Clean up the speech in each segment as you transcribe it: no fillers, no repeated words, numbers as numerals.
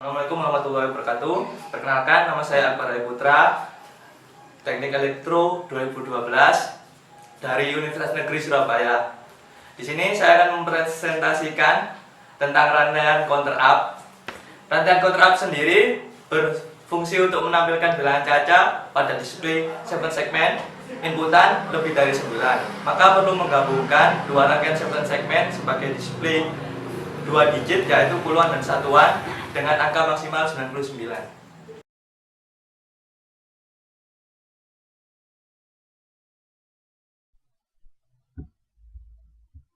Assalamualaikum warahmatullahi wabarakatuh. Perkenalkan, nama saya Akbar Adi Putra, Teknik Elektro 2012 dari Universitas Negeri Surabaya. Di sini saya akan mempresentasikan tentang rangkaian counter up. Rangkaian counter up sendiri berfungsi untuk menampilkan bilangan kaca pada display 7 segmen inputan lebih dari 9. Maka perlu menggabungkan dua rangkaian 7 segmen sebagai display 2 digit, yaitu puluhan dan satuan, dengan angka maksimal 99.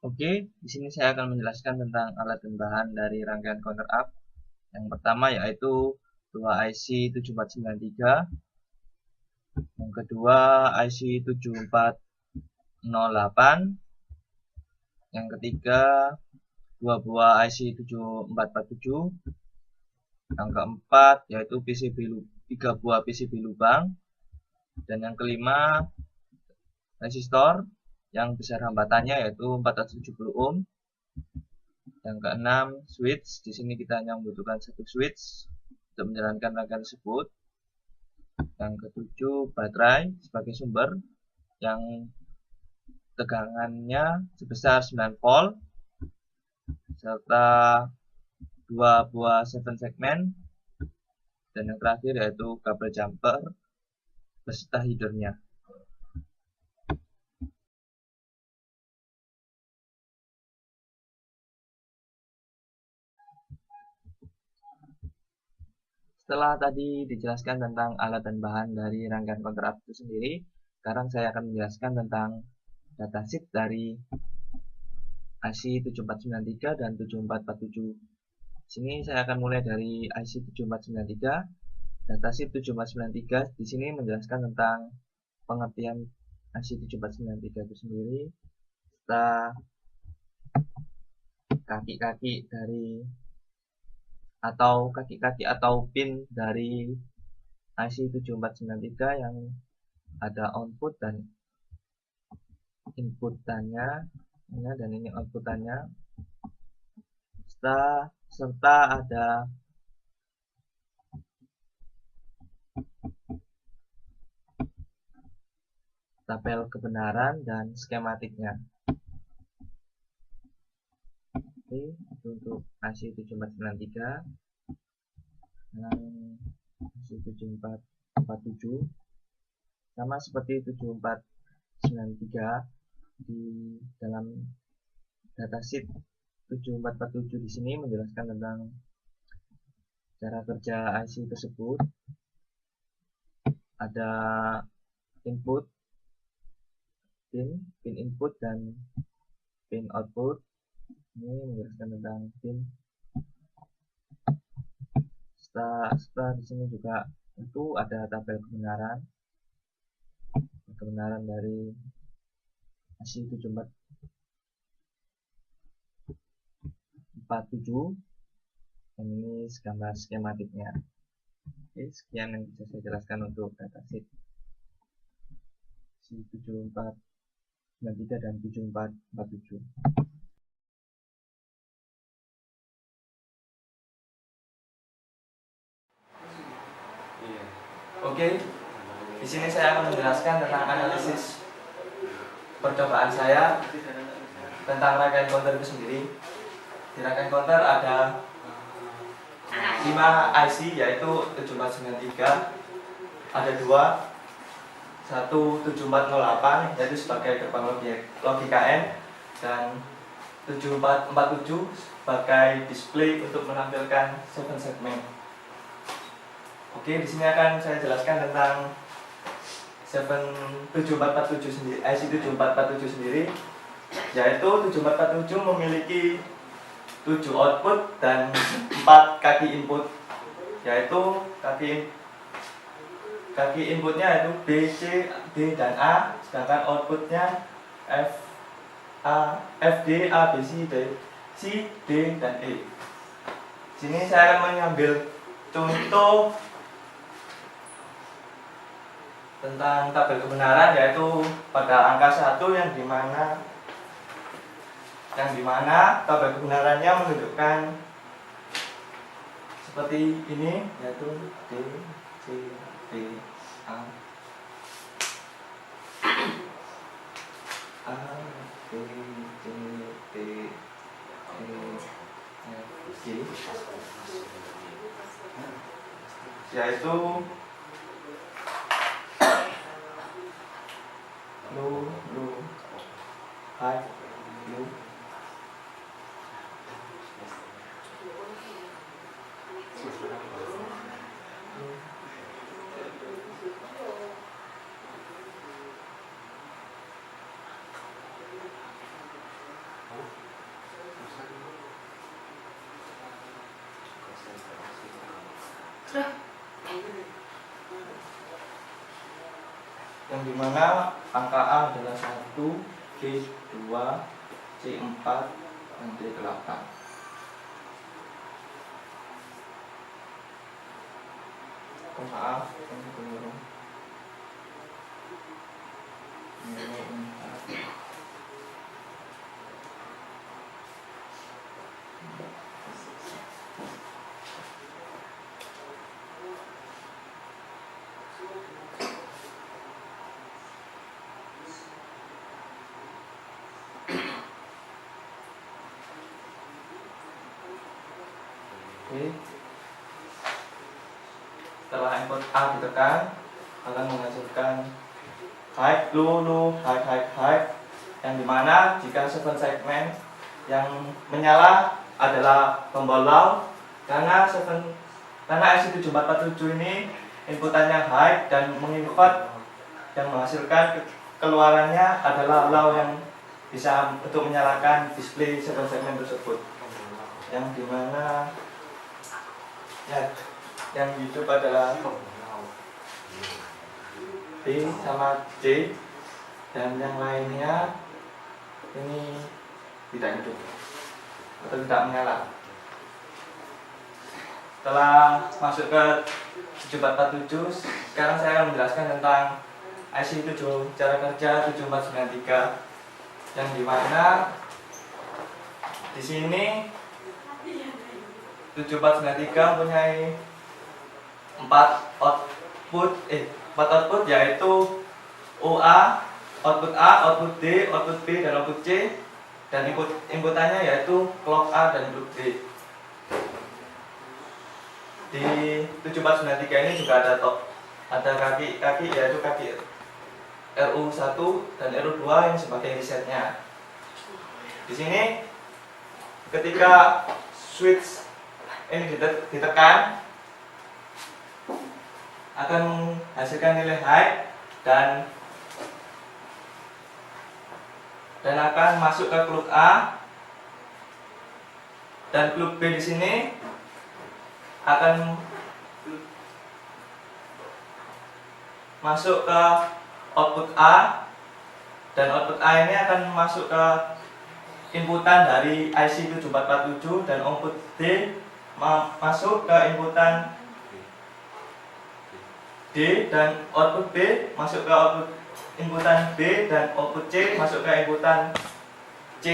Oke, di sini saya akan menjelaskan tentang alat dan bahan dari rangkaian counter up. Yang pertama yaitu dua IC 7493, yang kedua IC 7408, yang ketiga dua buah IC 7447, yang keempat yaitu 3 buah PCB lubang, dan yang kelima resistor yang besar hambatannya yaitu 470 ohm. Yang keenam, switch. Di sini kita hanya membutuhkan satu switch untuk menjalankan rangkaian tersebut. Yang ketujuh, baterai sebagai sumber yang tegangannya sebesar 9 volt, serta dua buah 7 segmen, dan yang terakhir yaitu kabel jumper beserta headernya. Setelah tadi dijelaskan tentang alat dan bahan dari rangkaian counter up itu sendiri, sekarang saya akan menjelaskan tentang datasheet dari IC 7493 dan 7447. Di sini saya akan mulai dari IC 7493. Datasheet 7493 di sini menjelaskan tentang pengertian IC 7493 itu sendiri, serta kaki-kaki atau pin dari IC 7493 yang ada output dan inputannya, dan ini outputannya, serta ada tabel kebenaran dan skematiknya. Oke, itu untuk IC 7493. dan IC 7447 sama seperti 7493 di dalam datasheet 7447 di sini menjelaskan tentang cara kerja IC tersebut. Ada input, pin input dan pin output. Ini menjelaskan tentang pin. Setelah di sini juga tentu ada tabel kebenaran dari IC 7447, dan ini gambar skematiknya. Oke, sekian yang bisa saya jelaskan untuk datasheet IC 7493 dan 7447. Oke, di sini saya akan menjelaskan tentang analisis percobaan saya tentang rangkaian counter itu sendiri. Di rangkaian counter ada 5 IC, yaitu 7493, ada 2, satu 7408 yaitu sebagai gerbang logika N, dan 7447 sebagai display untuk menampilkan 7 segmen. Oke, di sini akan saya jelaskan tentang 7447 sendiri, IC 7447 sendiri, yaitu 7447 memiliki 7 output dan 4 kaki input, yaitu kaki inputnya yaitu B, C, D, dan A, sedangkan outputnya F, D, A, B, C, D, dan E. Sini saya akan mengambil contoh tentang tabel kebenaran, yaitu pada angka 1 yang dimana tabel kebenarannya menunjukkan seperti ini, yaitu D, C, D, A, A, B, C, D, E, F, G, yaitu low, high, low. Yang dimana angka A adalah 1, B 2, C 4, dan D 8. Maaf, ini keliru. Oke. Setelah input A ditekan, akan menghasilkan high, low, high, yang dimana jika 7 segmen yang menyala adalah tombol low, karena IC7447 ini inputannya high dan menginput yang menghasilkan keluarannya adalah low yang bisa untuk menyalakan display 7 segmen tersebut, yang dimana ya, yang hidup adalah B sama C, dan yang lainnya ini tidak hidup atau tidak menyala. Setelah masuk ke 7447, sekarang saya akan menjelaskan tentang IC 7 cara kerja 7493, yang dimana di sini 7493 mempunyai 4 output, yaitu OA, output A, output D, output B, dan output C, dan inputannya yaitu clock A dan input D. Di 7493 ini juga ada kaki yaitu kaki RU1 dan RU2 yang sebagai resetnya. Di sini ketika switch ini ditekan, akan menghasilkan nilai high dan akan masuk ke clock A, dan clock B di sini akan masuk ke output A, dan output A ini akan masuk ke inputan dari IC 7447, dan output D masuk ke inputan D, dan output B masuk ke output inputan B, dan output C masuk ke inputan C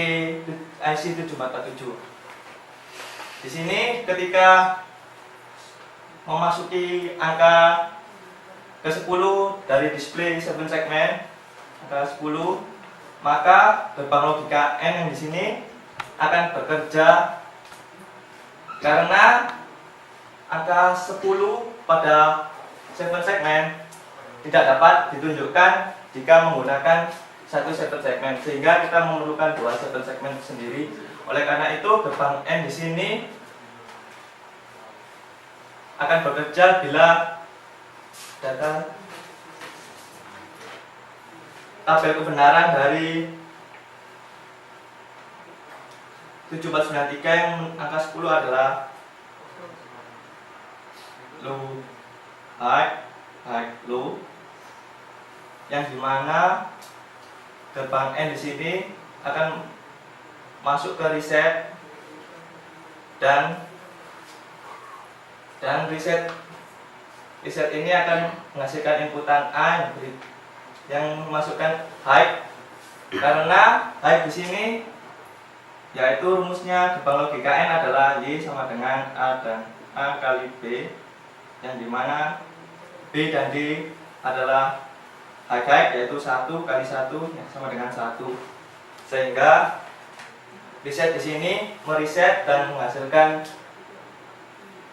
IC 7447. Di sini ketika memasuki angka ke-10 dari display 7 segmen, angka 10, maka gerbang logika N yang di sini akan bekerja, karena angka 10 pada 7 segmen tidak dapat ditunjukkan jika menggunakan satu 7 segmen, sehingga kita memerlukan 2 7 segmen sendiri. Oleh karena itu, gerbang N di sini akan bekerja bila data tabel kebenaran dari 7493 yang angka 10 adalah low, high, low, yang dimana gerbang N di sini akan masuk ke reset, dan reset ini akan menghasilkan inputan A yang memasukkan high, karena high di sini yaitu rumusnya gerbang logika N adalah Y sama dengan A dan A kali B, yang dimana B dan D adalah high yaitu 1 kali 1 yang sama dengan 1, sehingga reset di sini mereset dan menghasilkan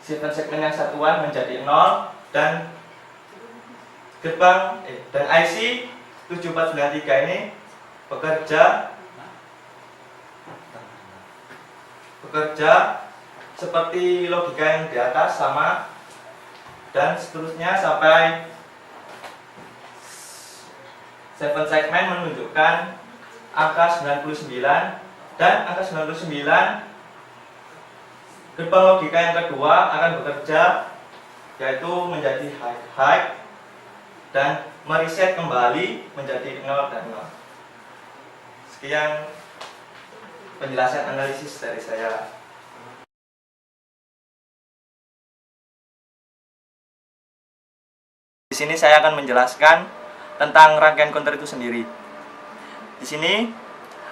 seven segmen yang satuan menjadi 0, dan gerbang dan IC 7493 ini bekerja seperti logika yang di atas sama, dan seterusnya sampai 7 segmen menunjukkan angka 99, dan angka 99 gerbang logika yang kedua akan bekerja yaitu menjadi high dan mereset kembali menjadi 0 dan 0. Sekian penjelasan analisis dari saya. Di sini saya akan menjelaskan tentang rangkaian counter itu sendiri. Di sini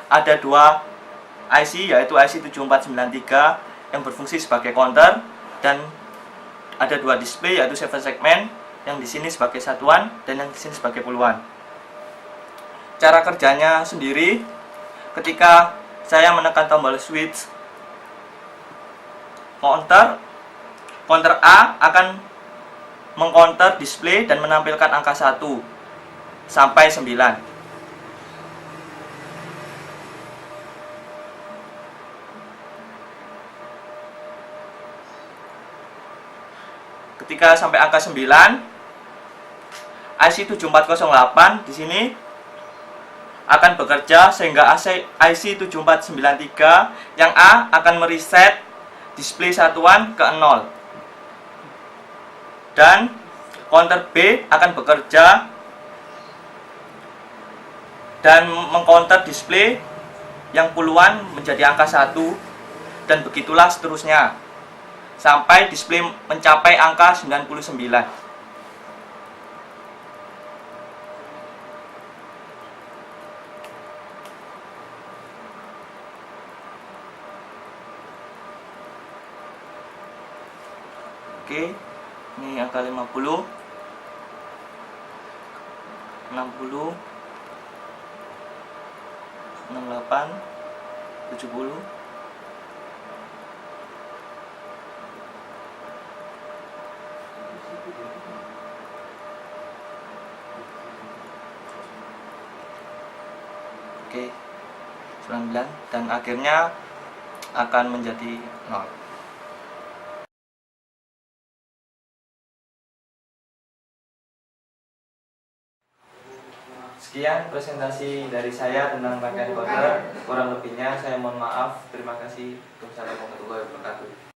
ada dua IC, yaitu IC 7493 yang berfungsi sebagai counter, dan ada dua display yaitu 7 segmen yang di sini sebagai satuan dan yang di sini sebagai puluhan. Cara kerjanya sendiri, ketika saya menekan tombol switch counter A akan mengcounter display dan menampilkan angka 1 sampai 9. Ketika sampai angka 9, IC 7408 di sini akan bekerja sehingga IC 7493 yang A akan mereset display satuan ke 0. Dan counter B akan bekerja dan mengcounter display yang puluhan menjadi angka 1, dan begitulah seterusnya sampai display mencapai angka 99. Oke, ini angka 50, 60, 68, 70, oke, 9, dan akhirnya akan menjadi 0. Sekian presentasi dari saya tentang rangkaian counter. Kurang lebihnya saya mohon maaf. Terima kasih. Wassalamualaikum warahmatullahi wabarakatuh.